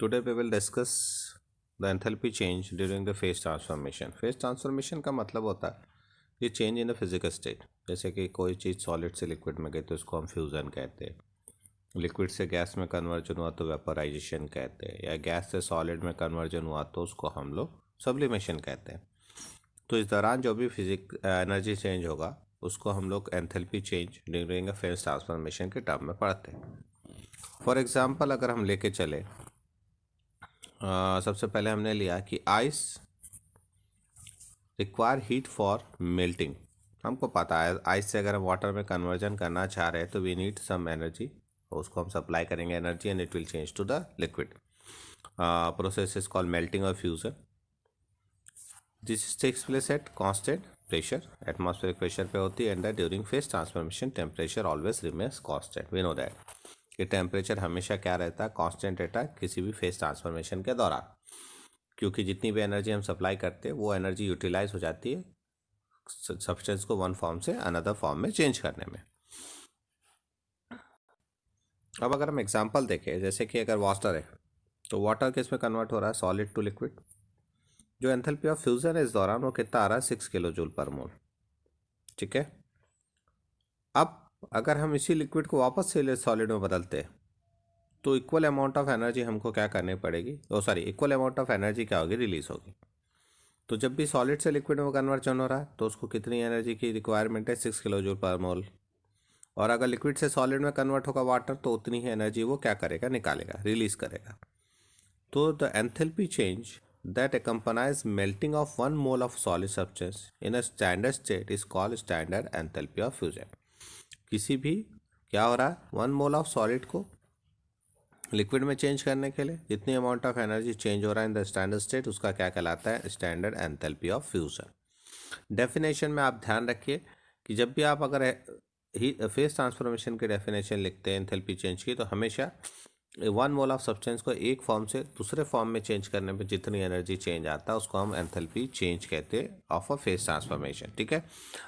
Today we will discuss the enthalpy change during the phase transformation. Phase transformation का मतलब होता है ये change in the physical state. जैसे कि कोई चीज़ सॉलिड से लिक्विड में गई तो इसको हम फ्यूज़न कहते हैं, लिक्विड से गैस में कन्वर्जन हुआ तो वेपोराइजेशन कहते हैं, या गैस से सॉलिड में कन्वर्जन हुआ तो उसको हम लोग सब्लिमेशन कहते हैं। तो इस दौरान जो भी फिजिक एनर्जी चेंज होगा उसको हम लोग enthalpy change during a phase transformation के टर्म में पढ़ते हैं। फॉर एग्जांपल अगर हम लेके चले, सबसे पहले हमने लिया कि ice require heat for melting. हमको पता है आइस से अगर हम वाटर में कन्वर्जन करना चाह रहे हैं तो वी नीड सम एनर्जी, उसको हम सप्लाई करेंगे energy and it will change to the liquid. Process is called melting और fusion. This takes place at constant pressure, atmospheric pressure पे होती है, and during phase transformation temperature always remains constant. We know that कि temperature हमेशा क्या रहता है, constant रहता है किसी भी फेज ट्रांसफॉर्मेशन के दौरान, क्योंकि जितनी भी एनर्जी हम सप्लाई करते हैं वो एनर्जी यूटिलाइज हो जाती है सब्सटेंस को वन फॉर्म से अनदर फॉर्म में चेंज करने में। अब अगर हम एग्जांपल देखें, जैसे कि अगर वाटर है तो वाटर किस में कन्वर्ट हो रहा है, सॉलिड टू लिक्विड। जो एंथैल्पी ऑफ फ्यूजन है इस दौरान वो कितना आ रहा है, 6 किलो जूल पर मोल। ठीक है। अब अगर हम इसी लिक्विड को वापस से सॉलिड में बदलते हैं तो इक्वल अमाउंट ऑफ एनर्जी हमको क्या करनी पड़ेगी, इक्वल अमाउंट ऑफ एनर्जी क्या होगी, रिलीज होगी। तो जब भी सॉलिड से लिक्विड में कन्वर्जन हो रहा है तो उसको कितनी एनर्जी की रिक्वायरमेंट है, 6 किलो जूल पर मोल। और अगर लिक्विड से सॉलिड में कन्वर्ट होगा वाटर तो उतनी ही एनर्जी वो क्या करेगा, निकालेगा, रिलीज करेगा। तो the enthalpy change that accompanies melting of 1 mole of solid substance in a standard state is called standard enthalpy of fusion। किसी भी क्या हो रहा है, 1 मोल ऑफ सॉलिड को लिक्विड में चेंज करने के लिए जितनी अमाउंट ऑफ एनर्जी चेंज हो रहा है इन द स्टैंडर्ड स्टेट उसका क्या कहलाता है, standard enthalpy of fusion. Definition में आप ध्यान रखिए कि जब भी आप अगर फेज ट्रांसफॉर्मेशन की डेफिनेशन लिखते हैं एंथैल्पी चेंज की, तो हमेशा 1 मोल ऑफ सब्सटेंस को एक फॉर्म से दूसरे फॉर्म में चेंज करने पे जितनी एनर्जी चेंज आता है उसको हम एंथैल्पी चेंज कहते हैं ऑफ अ फेज ट्रांसफॉर्मेशन। ठीक है।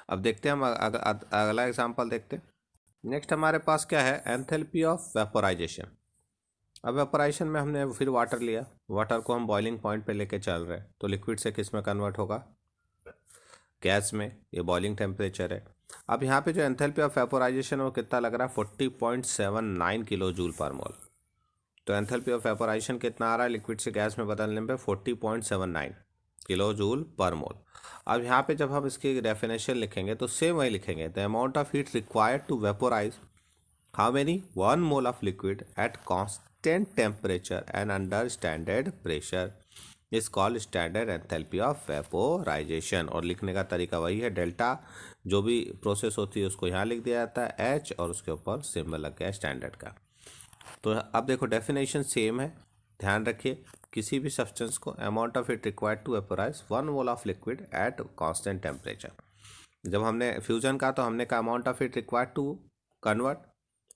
अब देखते हैं हम अगला एग्जांपल देखते हैं। नेक्स्ट हमारे पास क्या है, एंथैल्पी ऑफ वेपोराइजेशन। अब वेपोराइजेशन में हमने फिर वाटर लिया, वाटर को हम बॉइलिंग पॉइंट पे लेके चल रहे हैं तो लिक्विड से किस में कन्वर्ट होगा, गैस में। ये बॉइलिंग टेम्परेचर है। अब यहाँ पे जो एंथैल्पी ऑफ वेपोराइजेशन वो कितना लग रहा है, 40.79 किलो जूल पर मोल। तो एंथैल्पी ऑफ वेपोराइजेशन कितना आ रहा है, लिक्विड से गैस में बदलने पे 40.79 किलो जूल पर मोल। अब यहाँ पे जब हम इसकी डेफिनेशन लिखेंगे तो सेम वही लिखेंगे, the amount of heat required to vaporise how many, 1 mole of liquid at constant temperature and under standard pressure is called standard enthalpy of vaporisation. और लिखने का तरीका वही है, डेल्टा जो भी प्रोसेस होती है उसको यहाँ लिख दिया जाता है एच और उसके ऊपर सिंबल लग गया स्टैंडर्ड का। तो अब देखो डेफिनेशन सेम है, ध्यान रखिए किसी भी सब्सटेंस को amount of heat required to vaporize 1 mole of liquid at constant temperature. जब हमने फ्यूजन का तो हमने कहा amount of heat required to convert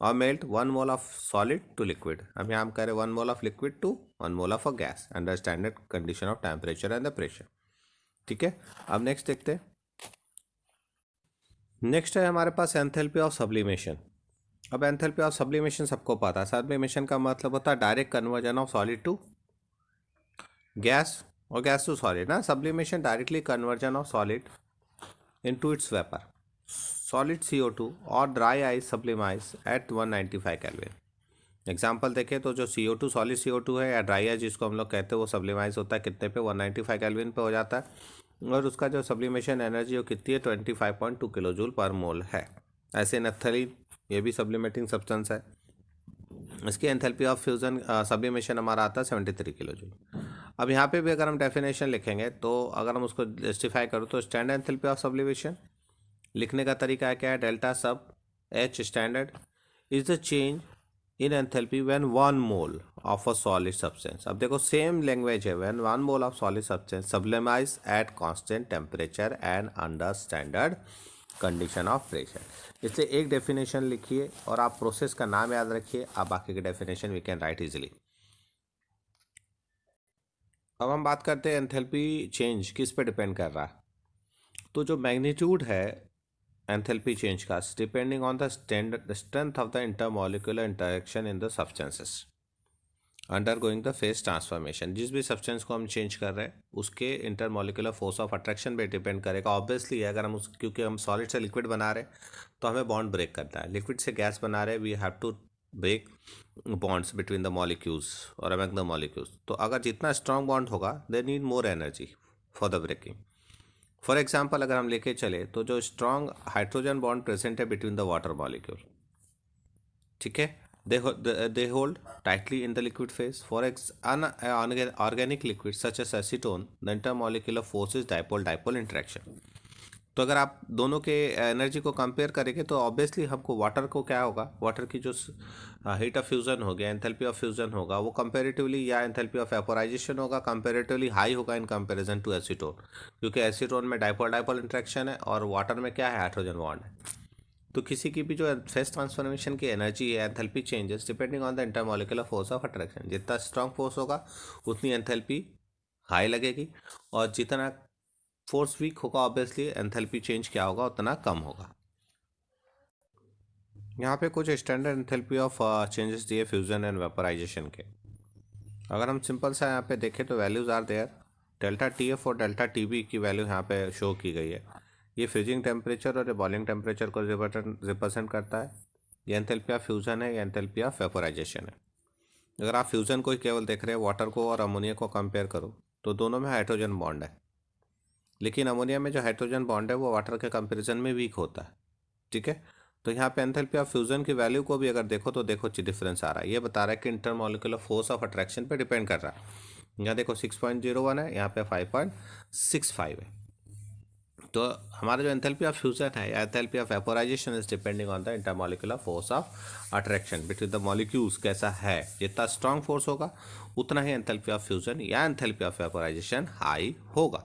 और melt 1 mole of solid to liquid. अब यहाँ हम कह रहे 1 mole of liquid to 1 mole of a gas under standard condition of temperature and the pressure. ठीक है। अब नेक्स्ट देखते हैं। नेक्स्ट है हमारे पास एंथैल्पी ऑफ सब्लिमेशन। अब एंथैल्पी ऑफ सब्लिमेशन सबको पता है, सब्लिमेशन का मतलब होता है direct conversion of solid to gas और गैस टू सॉलिड ना। Sublimation directly conversion of solid into its vapour, solid CO2 और dry ice sublimise at 195 kelvin. Example देखें तो जो CO2 सॉलिड CO2 है या ड्राई आइस जिसको हम लोग कहते हैं वो सब्लिमाइज होता है कितने पे, 195 केल्विन पे हो जाता है। और उसका जो सब्लिमेशन एनर्जी वो कितनी है, 25.2 किलो जूल पर मोल है। ऐसे नैप्थलीन ये भी सब्लिमेटिंग सब्सटेंस है, इसकी एंथैल्पी ऑफ फ्यूजन सब्लिमेशन हमारा आता है 73 किलो जूल। अब यहाँ पे भी अगर हम डेफिनेशन लिखेंगे तो अगर हम उसको जस्टिफाई करो तो स्टैंडर्ड एंथैल्पी ऑफ सब्लिमेशन लिखने का तरीका है क्या है, delta sub H standard is the change in enthalpy when 1 mole of a solid substance. अब देखो सेम लैंग्वेज है, when 1 mole of solid substance sublimise at constant temperature and under standard condition of pressure. इसलिए एक definition लिखिए और आप process का नाम याद रखिए, आप बाकी के definition we can write easily. अब हम बात करते हैं एंथैल्पी चेंज किस पे डिपेंड कर रहा है। तो जो मैग्नीट्यूड है एंथैल्पी चेंज का depending on the strength of the intermolecular interaction in the substances. Undergoing the face transformation. जिस भी सब्सटेंस को हम चेंज कर रहे हैं उसके इंटरमोलिकुलर फोर्स ऑफ अट्रैक्शन पे डिपेंड करेगा। ऑब्वियसली है, अगर हम क्योंकि हम सॉलिड से लिक्विड बना रहे हैं तो हमें बॉन्ड ब्रेक करना है। लिक्विड से गैस बना रहे हैं, we have to break bonds between the molecules और अमंग द मॉलिक्यूल्स। तो अगर जितना स्ट्रॉन्ग बॉन्ड होगा they need more energy for the breaking. For example अगर हम लेके चले तो जो स्ट्रॉन्ग हाइड्रोजन बॉन्ड प्रेजेंट है बिटवीन द वाटर मॉलिक्यूल, ठीक है, they hold tightly in the liquid phase. For organic liquids such as acetone, the intermolecular force is dipole-dipole interaction. तो अगर आप दोनों के एनर्जी को कंपेयर करेंगे तो ऑब्वियसली हमको वाटर को क्या होगा, वाटर की जो हीट ऑफ फ्यूजन हो गया, एंथैल्पी ऑफ फ्यूजन होगा, वो कंपेरेटिवली, या एंथैल्पी ऑफ वेपोराइजेशन होगा कंपेरेटिवली हाई होगा इन कंपैरिजन टू एसीटोन, क्योंकि एसीटोन में डाइपोल डाइपोल इंट्रैक्शन है और वाटर में क्या है, हाइड्रोजन बॉन्ड है। तो किसी की भी जो फेस ट्रांसफॉर्मेशन की एनर्जी है, enthalpy changes depending on the intermolecular force of attraction. जितना स्ट्रॉन्ग फोर्स होगा उतनी एंथैल्पी हाई लगेगी, और जितना फोर्स वीक होगा ऑब्वियसली एंथैल्पी चेंज क्या होगा, उतना कम होगा। यहाँ पे कुछ स्टैंडर्ड एंथैल्पी ऑफ चेंजेस दिए फ्यूजन एंड वेपोराइजेशन के। अगर हम सिंपल सा यहाँ पे देखें तो values are there. Delta T F और डेल्टा टी बी की वैल्यू यहाँ पे शो की गई है। ये फ्रीजिंग टेम्परेचर और बॉइलिंग टेम्परेचर को रिप्रेजेंट करता है। ये एंथैल्पी ऑफ फ्यूजन है, ये एंथैल्पी ऑफ वेपोराइजेशन है। अगर आप फ्यूजन को ही केवल देख रहे हैं, वाटर को और अमोनिया को कंपेयर करो तो दोनों में हाइड्रोजन बॉन्ड है, लेकिन अमोनिया में जो हाइड्रोजन बॉन्ड है वो वाटर के कंपैरिजन में वीक होता है, ठीक है। तो यहाँ पे एंथैल्पी ऑफ फ्यूजन की वैल्यू को भी अगर देखो तो देखो डिफरेंस आ रहा है। ये बता रहा है कि इंटरमोलिकुलर फोर्स ऑफ अट्रैक्शन पे डिपेंड कर रहा है। यहाँ देखो 6.01 है, यहाँ पे 5.65 है। तो हमारा जो एंथैल्पी ऑफ फ्यूजन है या enthalpy of vaporisation is depending on the intermolecular force of attraction between the molecules कैसा है। जितना स्ट्रॉन्ग फोर्स होगा उतना ही एंथैल्पी ऑफ फ्यूजन या एंथैल्पी ऑफ वेपोराइजेशन हाई होगा,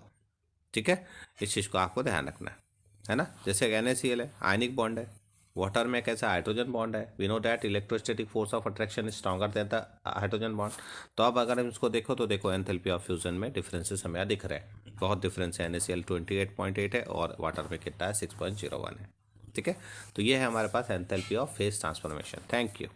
ठीक है। इस चीज़ को आपको ध्यान रखना है ना। जैसे NaCl है, आयनिक बॉन्ड है, वाटर में कैसा हाइड्रोजन बॉन्ड है, we know that electrostatic force of attraction is stronger than the hydrogen bond. तो अब अगर हम इसको देखो तो देखो एंथैल्पी ऑफ फ्यूजन में डिफरेंसेस हमें दिख रहे हैं, बहुत डिफरेंस है। NaCl 28.8 है और वाटर में कितना है, 6.01 है, ठीक है। तो ये है हमारे पास enthalpy of phase transformation. Thank you.